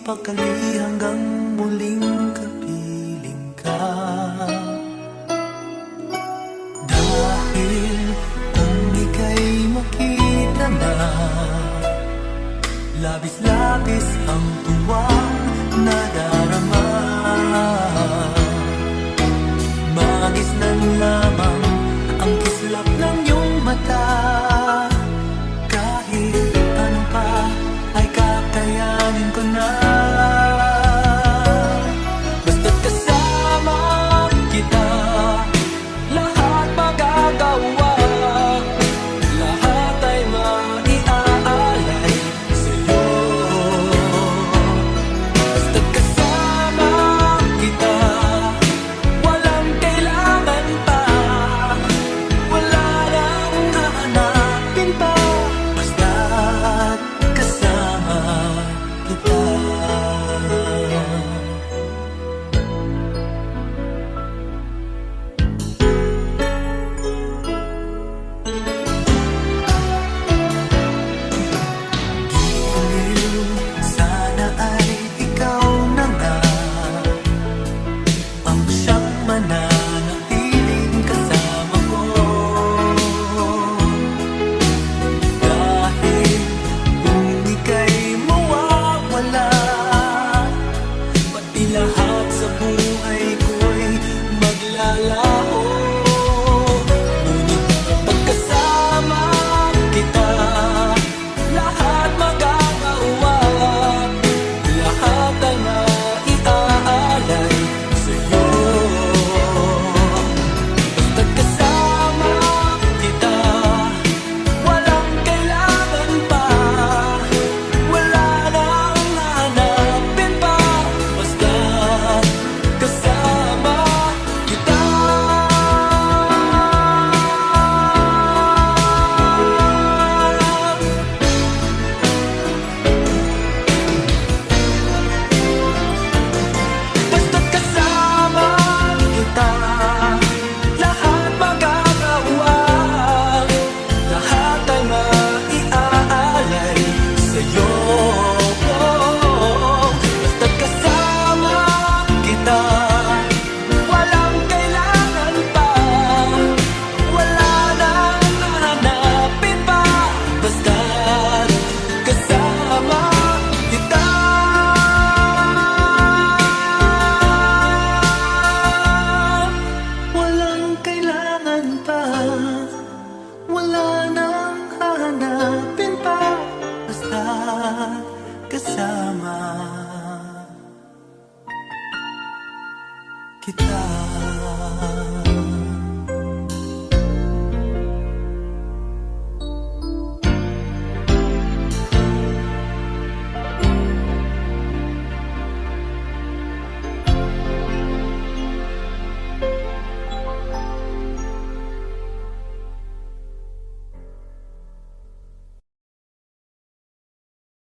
mapakali hanggang muling kapiling ka. Dahil kung ika'y makita na, labis-labis ang tuwang nadarama. Magisnan lamang ang kislap ng iyong mata. Kahit ano pa ay kakayanin ko na. Basta't kasama kita, lahat magagawa. Lahat ay maiaalay sa'yo. Basta't kasama kita, walang kailangan pa. Wala nang hahanapin pa. Basta't kasama kita. Sana ay ikaw na nga ang siyang mananatiling kasama ko. Dahil kung ika'y mawawala, pati lahat sa buhay ko'y maglalaho. Ngunit pagkasama kita, lahat magagawa. Lahat ay maiaalay sa'yo. Basta't kasama kita, walang kailangan pa. Wala nang hahanapin pa. Basta't kasama kita. Basta't kasama kita, lahat magagawa. Lahat ay maiaalay sa'yo. Basta't kasama kita, walang kailangan pa. Wala nang hahanapin pa. Basta't kasama kita. Walang kailangan pa, wala nang hahanapin pa. Basta kasama